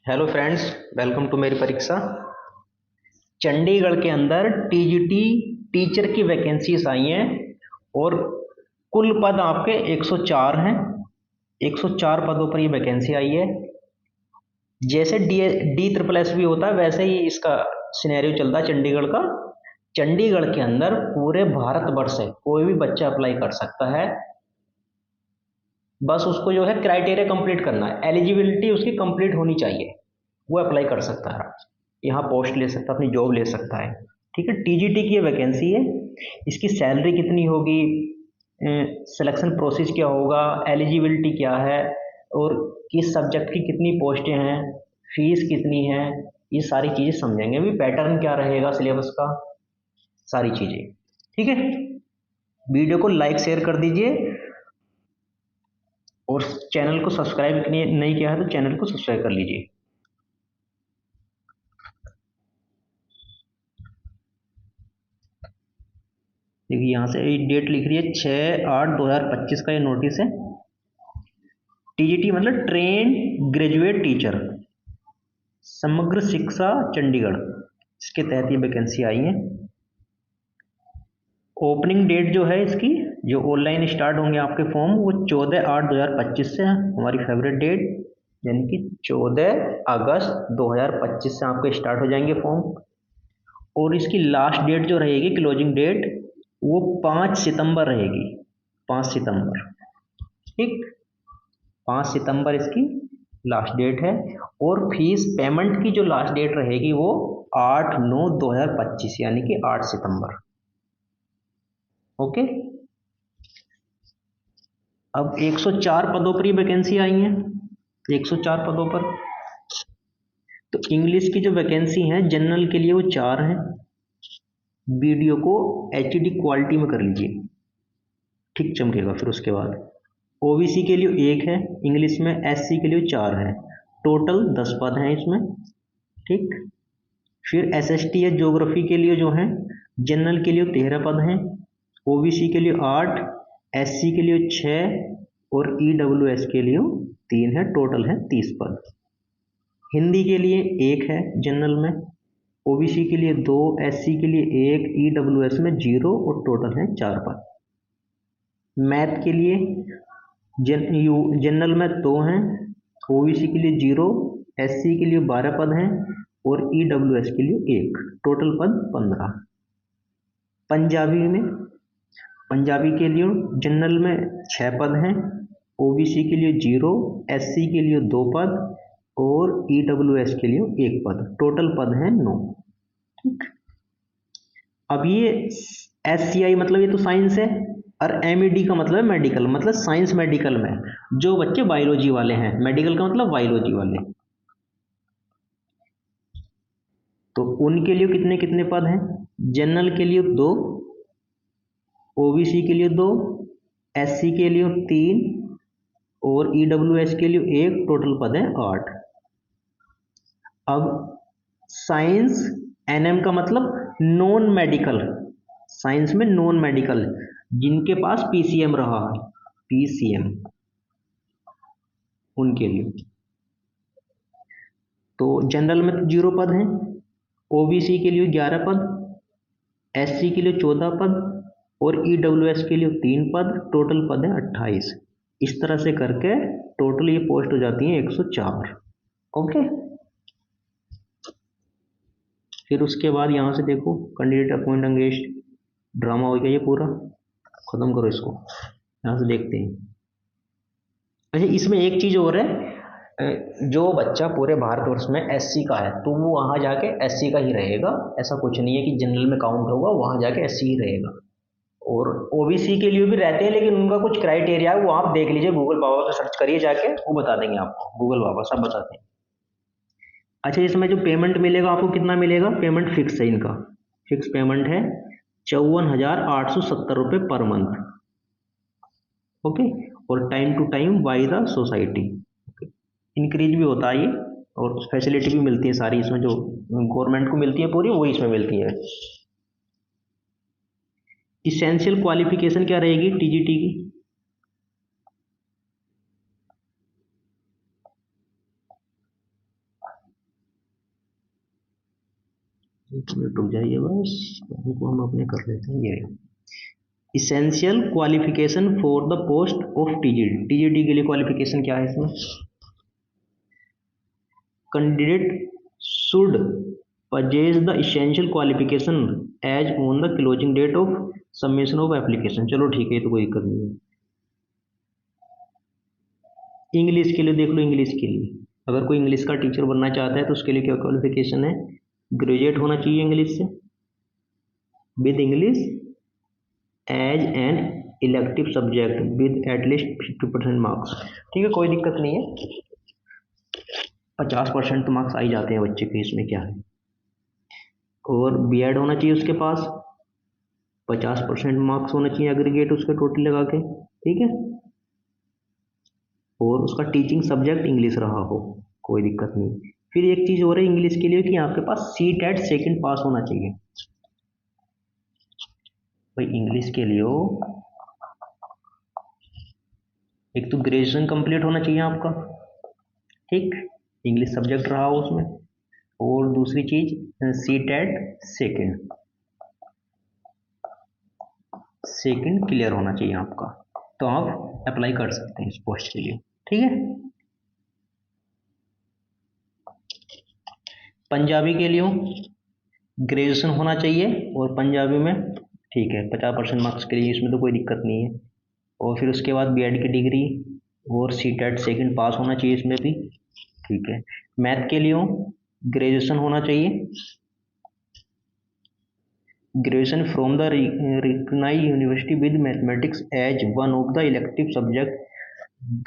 Hello friends, welcome to मेरी परीक्षा। चंडीगढ़ के अंदर टीजीटी टीचर की वैकेंसीज आई हैं और कुल पद आपके 104 हैं। 104 पदों पर ये वैकेंसी आई है। जैसे डी ट्रिपल एस भी होता है वैसे ही इसका सिनेरियो चलता है चंडीगढ़ का। चंडीगढ़ के अंदर पूरे भारतवर्ष से कोई भी बच्चा अप्लाई कर सकता है। बस उसको जो है क्राइटेरिया कंप्लीट करना है, एलिजिबिलिटी उसकी कंप्लीट होनी चाहिए, वो अप्लाई कर सकता है, यहाँ पोस्ट ले सकता है, अपनी जॉब ले सकता है। ठीक है, टीजीटी की ये वैकेंसी है। इसकी सैलरी कितनी होगी, सिलेक्शन प्रोसेस क्या होगा, एलिजिबिलिटी क्या है और किस सब्जेक्ट की कितनी पोस्टें हैं, फीस कितनी है, ये सारी चीज़ें समझेंगे। अभी पैटर्न क्या रहेगा सिलेबस का, सारी चीज़ें। ठीक है, वीडियो को लाइक शेयर कर दीजिए और चैनल को सब्सक्राइब नहीं किया है तो चैनल को सब्सक्राइब कर लीजिए। देखिए यहाँ से डेट लिख रही है 6/8/2025 का ये नोटिस है। टीजीटी मतलब ट्रेन ग्रेजुएट टीचर, समग्र शिक्षा चंडीगढ़, इसके तहत ये वैकेंसी आई है। ओपनिंग डेट जो है इसकी, जो ऑनलाइन स्टार्ट होंगे आपके फॉर्म, वो 14/8/2025 से है, हमारी फेवरेट डेट, यानी कि 14 अगस्त 2025 से आपके स्टार्ट हो जाएंगे फॉर्म। और इसकी लास्ट डेट जो रहेगी, क्लोजिंग डेट, वो 5 सितंबर रहेगी। 5 सितंबर, ठीक, 5 सितंबर इसकी लास्ट डेट है। और फीस पेमेंट की जो लास्ट डेट रहेगी वो 8/9/2025 यानी कि 8 सितंबर। ओके, अब 104 पदों पर ही वैकेंसी आई है, 104 पदों पर। तो इंग्लिश की जो वैकेंसी है जनरल के लिए वो 4 हैं। वीडियो को एचडी क्वालिटी में कर लीजिए, ठीक चमकेगा। फिर उसके बाद ओबीसी के लिए 1 है इंग्लिश में, एससी के लिए 4 है, टोटल 10 पद हैं इसमें। ठीक, फिर एसएसटी या ज्योग्राफी के लिए जो है, जनरल के लिए 13 पद हैं, ओबीसी के लिए 8, एससी के लिए 6 और ईडब्ल्यूएस के लिए 3 है, टोटल है 30 पद। हिंदी के लिए 1 है जनरल में, ओबीसी के लिए 2, एससी के लिए 1, ईडब्ल्यूएस में 0 और टोटल है 4 पद। मैथ के लिए जनरल में 2 हैं, ओबीसी के लिए 0, एससी के लिए 12 पद हैं और ईडब्ल्यूएस के लिए 1, टोटल पद 15। पंजाबी के लिए जनरल में 6 पद हैं, ओबीसी के लिए 0, एससी के लिए 2 पद और ईडब्ल्यूएस के लिए 1 पद, टोटल पद हैं 9। ठीक, अब ये एससीआई मतलब ये तो साइंस है, और एमईडी का मतलब है मेडिकल, मतलब साइंस मेडिकल में जो बच्चे बायोलॉजी वाले हैं, मेडिकल का मतलब बायोलॉजी वाले, तो उनके लिए कितने कितने पद हैं। जनरल के लिए 2, ओबीसी के लिए 2, एससी के लिए 3 और ईडब्ल्यूएस के लिए 1, टोटल पद है 8। अब साइंस एनएम का मतलब नॉन मेडिकल, साइंस में नॉन मेडिकल, जिनके पास पीसीएम रहा है, पीसीएम, उनके लिए तो जनरल में 0 पद हैं, ओबीसी के लिए 11 पद, एससी के लिए 14 पद और ईडब्ल्यूएस के लिए 3 पद, टोटल पद है 28। इस तरह से करके टोटल ये पोस्ट हो जाती है 104। ओके, फिर उसके बाद यहाँ से देखो, कैंडिडेट अपॉइंट एंगेज्ड, ड्रामा हो गया ये पूरा, खत्म करो इसको। यहाँ से देखते हैं। अच्छा, इसमें एक चीज़ और है, जो बच्चा पूरे भारतवर्ष में एससी का है तो वो वहाँ जाके एससी का ही रहेगा, ऐसा कुछ नहीं है कि जनरल में काउंट होगा, वहाँ जाके एससी ही रहेगा। और ओबीसी के लिए भी रहते हैं, लेकिन उनका कुछ क्राइटेरिया है, वो आप देख लीजिए, गूगल बाबा पे सर्च करिए जाके, वो बता देंगे आपको, गूगल बाबा सब बताते हैं। अच्छा, इसमें जो पेमेंट मिलेगा आपको, कितना मिलेगा, पेमेंट फिक्स है इनका, फिक्स पेमेंट है 54,870 रुपये पर मंथ। ओके, और time to time by the society, increase भी होता है ये, और फैसिलिटी भी मिलती है सारी इसमें, जो गवर्नमेंट को मिलती है पूरी, वही इसमें मिलती है। इसेंशियल क्वालिफिकेशन क्या रहेगी टीजीटी की, एक मिनट रुक जाइए बस, को हम अपने कर लेते हैं। ये essential qualification for the post of TGT. TGT के लिए क्वालिफिकेशन क्या है इसमें? Candidate should possess the essential qualification as on the closing date of submission of application। चलो ठीक है, ये तो कोई दिक्कत नहीं है। इंग्लिश के लिए देख लो, इंग्लिश के लिए अगर कोई इंग्लिश का टीचर बनना चाहता है तो उसके लिए क्या क्वालिफिकेशन है? ग्रेजुएट होना चाहिए इंग्लिश से, with English as an elective subject with at least 50% marks. ठीक है, कोई दिक्कत नहीं है, 50% तो मार्क्स आ ही जाते हैं बच्चे के, इसमें क्या है। और बीएड होना चाहिए उसके पास, 50% मार्क्स होना चाहिए एग्रीगेट उसके टोटल लगा के। ठीक है, और उसका टीचिंग सब्जेक्ट इंग्लिश रहा हो, कोई दिक्कत नहीं। फिर एक चीज और है इंग्लिश के लिए कि आपके पास सीटेट सेकंड पास होना चाहिए। भाई इंग्लिश के लिए हो, एक तो ग्रेजुएशन कंप्लीट होना चाहिए आपका, ठीक, इंग्लिश सब्जेक्ट रहा हो उसमें, और दूसरी चीज सीटेट सेकंड क्लियर होना चाहिए आपका, तो आप अप्लाई कर सकते हैं इस पोस्ट के लिए। ठीक है, पंजाबी के लिए ग्रेजुएशन होना चाहिए और पंजाबी में, ठीक है, 50% मार्क्स के लिए, इसमें तो कोई दिक्कत नहीं है। और फिर उसके बाद बीएड की डिग्री और सीटेट सेकंड पास होना चाहिए इसमें भी। ठीक है, मैथ के लिए ग्रेजुएशन होना चाहिए, graduation from the recognised university with mathematics as one of the elective subject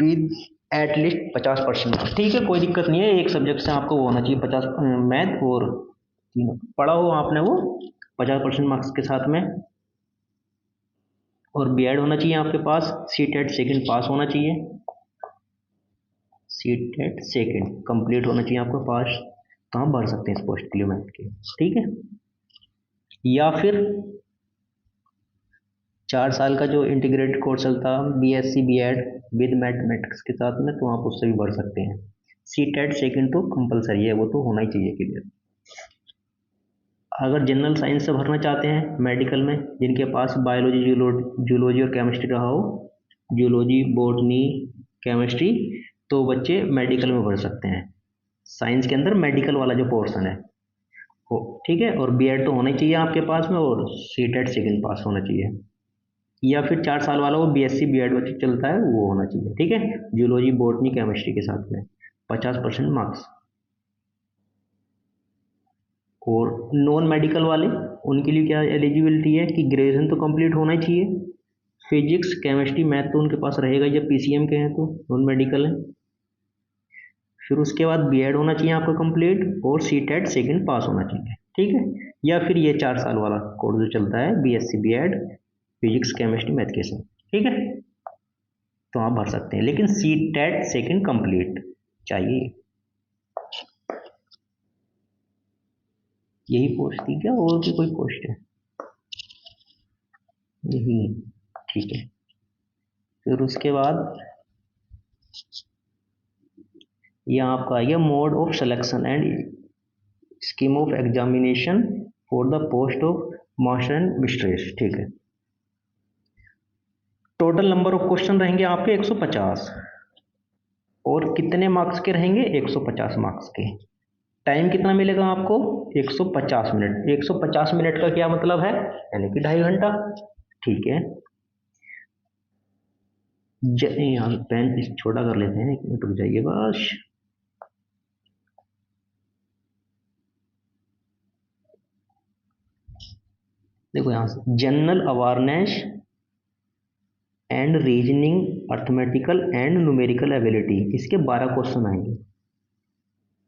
with at least 50%। ठीक है, कोई दिक्कत नहीं है, एक सब्जेक्ट से आपको वो होना चाहिए 50, मैथ और पढ़ा हो आपने वो 50% मार्क्स के साथ में। और बीएड होना चाहिए आपके पास, सीटेट सेकंड पास होना चाहिए, सीटेट सेकंड कंप्लीट होना चाहिए आपके पास, तो आप भर सकते हैं इस पोस्ट के लिए मैथ के। ठीक है, या फिर 4 साल का जो इंटीग्रेटेड कोर्स चलता बीएससी बीएड विद मैथमेटिक्स के साथ में, तो आप उससे भी भर सकते हैं। सीटेट सेकंड तो कंपलसरी है, वो तो होना ही चाहिए क्लियर। अगर जनरल साइंस से भरना चाहते हैं मेडिकल में, जिनके पास बायोलॉजी जूलॉजी और केमिस्ट्री रहा हो, जूलॉजी बॉटनी केमिस्ट्री, तो बच्चे मेडिकल में भर सकते हैं, साइंस के अंदर मेडिकल वाला जो पोर्शन है वो। ठीक है, और बीएड तो होना ही चाहिए आपके पास में, और सीटेट सेकंड पास होना चाहिए। या फिर 4 साल वाला वो बीएससी बीएड बच्चे चलता है, वो होना चाहिए। ठीक है, जूलॉजी बॉटनी केमिस्ट्री के साथ में 50% मार्क्स। और नॉन मेडिकल वाले, उनके लिए क्या एलिजिबिलिटी है कि ग्रेजुएशन तो कंप्लीट होना ही चाहिए, फिजिक्स केमिस्ट्री मैथ तो उनके पास रहेगा जब पीसीएम के हैं, तो नॉन मेडिकल है। फिर उसके बाद बीएड होना चाहिए आपका कंप्लीट, और सीटेट सेकंड पास होना चाहिए। ठीक है, या फिर ये 4 साल वाला कोर्स जो चलता है BSc BEd physics chemistry math के साथ। ठीक है, तो आप भर सकते हैं, लेकिन सीटेट सेकंड कंप्लीट चाहिए। यही पोस्ट थी क्या, और भी कोई पोस्ट है? यही, ठीक है। फिर उसके बाद ये आपका आ गया mode of selection and scheme of examination for the post of master and mistress. ठीक है, टोटल नंबर ऑफ क्वेश्चन रहेंगे आपके 150, और कितने मार्क्स के रहेंगे? 150 मार्क्स के। टाइम कितना मिलेगा आपको? 150 मिनट। 150 मिनट का क्या मतलब है? यानी कि 2.5 घंटा। ठीक है, यहाँ पेन छोटा कर लेते हैं, 1 मिनट रुक जाइए बस। देखो यहाँ से general awareness and reasoning arithmetical and numerical ability, इसके 12 क्वेश्चन आएंगे,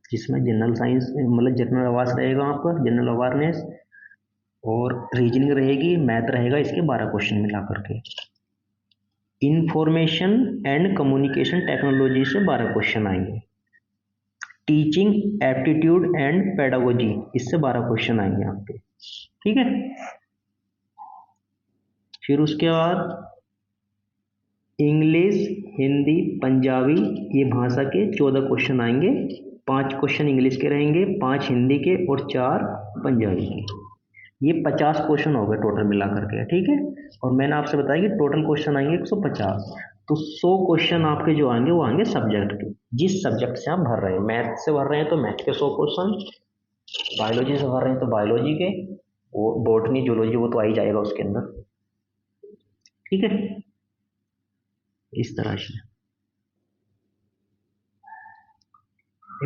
जिसमें जनरल साइंस मतलब जनरल अवार्स रहेगा आपका, जनरल अवेयरनेस और रीजनिंग रहेगी, मैथ रहेगा, इसके 12 क्वेश्चन मिला करके। इंफॉर्मेशन एंड कम्युनिकेशन टेक्नोलॉजी से 12 क्वेश्चन आएंगे, टीचिंग एप्टीट्यूड एंड पेडागोजी, इससे 12 क्वेश्चन आएंगे आपके। ठीक है, फिर उसके बाद इंग्लिश हिंदी पंजाबी, ये भाषा के 14 क्वेश्चन आएंगे, 5 क्वेश्चन इंग्लिश के रहेंगे, 5 हिंदी के और 4 पंजाबी के। ये 50 क्वेश्चन हो गए टोटल मिला करके, ठीक है। और मैंने आपसे बताया कि टोटल क्वेश्चन आएंगे 150। तो 100 क्वेश्चन आपके जो आएंगे वो आएंगे सब्जेक्ट के, जिस सब्जेक्ट से आप भर रहे हैं। मैथ से भर रहे हैं तो मैथ के 100 क्वेश्चन, बायोलॉजी से भर रहे हैं तो बायोलॉजी के, वो बॉटनी जूलॉजी वो तो आ ही जाएगा उसके अंदर, ठीक है। इस तरह से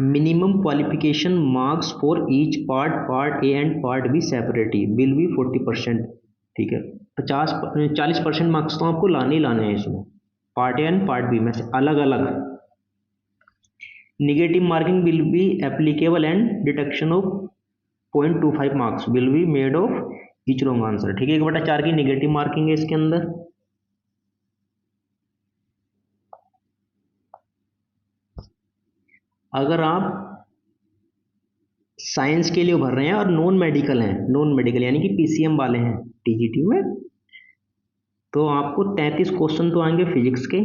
minimum qualification marks for each part, part A and part B separately will be 40%, ठीक है। 40% मार्क्स तो आपको लाने ही लाने हैं इसमें, part A and part B में से अलग अलग। Negative marking will be applicable and deduction of 0.25 marks will be made of each wrong answer, ठीक है। 1/4 की नेगेटिव मार्किंग है इसके अंदर। अगर आप साइंस के लिए भर रहे हैं और नॉन मेडिकल हैं, नॉन मेडिकल यानी कि पीसीएम वाले हैं टीजीटी में, तो आपको 33 क्वेश्चन तो आएंगे फिजिक्स के,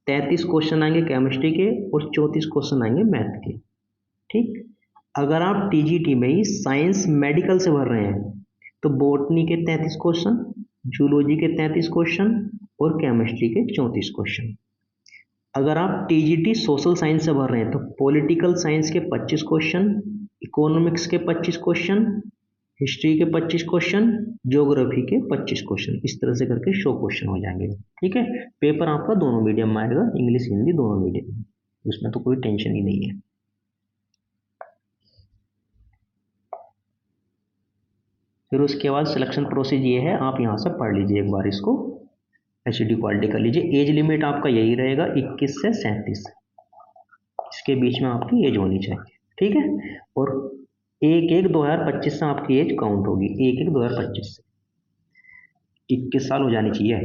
33 क्वेश्चन आएंगे केमिस्ट्री के और 34 क्वेश्चन आएंगे मैथ के, ठीक। अगर आप टीजीटी में ही साइंस मेडिकल से भर रहे हैं तो बॉटनी के 33 क्वेश्चन, जूलॉजी के 33 क्वेश्चन और केमिस्ट्री के 34 क्वेश्चन। अगर आप टीजीटी सोशल साइंस से भर रहे हैं तो पॉलिटिकल साइंस के 25 क्वेश्चन, इकोनॉमिक्स के 25 क्वेश्चन, हिस्ट्री के 25 क्वेश्चन, ज्योग्राफी के 25 क्वेश्चन, इस तरह से करके 100 क्वेश्चन हो जाएंगे, ठीक है। पेपर आपका दोनों मीडियम में आएगा, इंग्लिश हिंदी दोनों मीडियम में, उसमें तो कोई टेंशन ही नहीं है। फिर उसके बाद सिलेक्शन प्रोसेस ये है, आप यहाँ से पढ़ लीजिए एक बार इसको, एचडी क्वालिटी कर लीजिए। एज लिमिट आपका यही रहेगा 21 से 37, इसके बीच में आपकी एज होनी चाहिए, ठीक है। और 1/1/2025 से आपकी एज काउंट होगी, 1/1/2025 से 21 साल हो जानी चाहिए,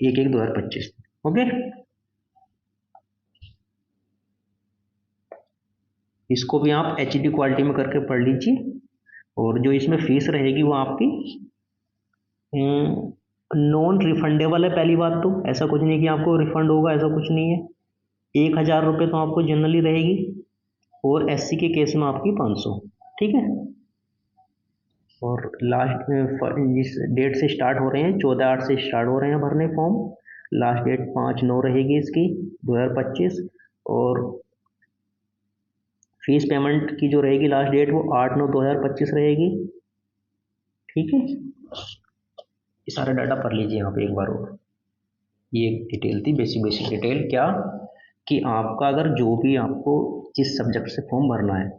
1/1/2025, ओके। इसको भी आप एचडी क्वालिटी में करके पढ़ लीजिए। और जो इसमें फीस रहेगी वो आपकी नॉन रिफंडेबल है। पहली बात तो ऐसा कुछ नहीं कि आपको रिफंड होगा, ऐसा कुछ नहीं है। 1000 रुपये तो आपको जनरली रहेगी और एससी के केस में आपकी 500, ठीक है। और लास्ट जिस डेट से स्टार्ट हो रहे हैं 14/8 से स्टार्ट हो रहे हैं भरने फॉर्म, लास्ट डेट 5/9 रहेगी इसकी 2025। और फीस पेमेंट की जो रहेगी लास्ट डेट वो 8/9/2025 रहेगी, ठीक है। ये सारा डाटा पढ़ लीजिए यहाँ पे एक बार और। ये डिटेल थी, बेसिक डिटेल, क्या कि आपका अगर जो भी आपको जिस सब्जेक्ट से फॉर्म भरना है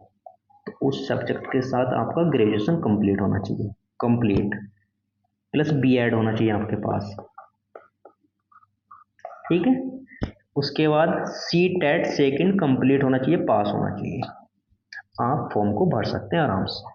तो उस सब्जेक्ट के साथ आपका ग्रेजुएशन कंप्लीट होना चाहिए, कंप्लीट प्लस बीएड होना चाहिए आपके पास, ठीक है। उसके बाद CTET सेकंड कंप्लीट होना चाहिए, पास होना चाहिए। आप फॉर्म को भर सकते हैं आराम से।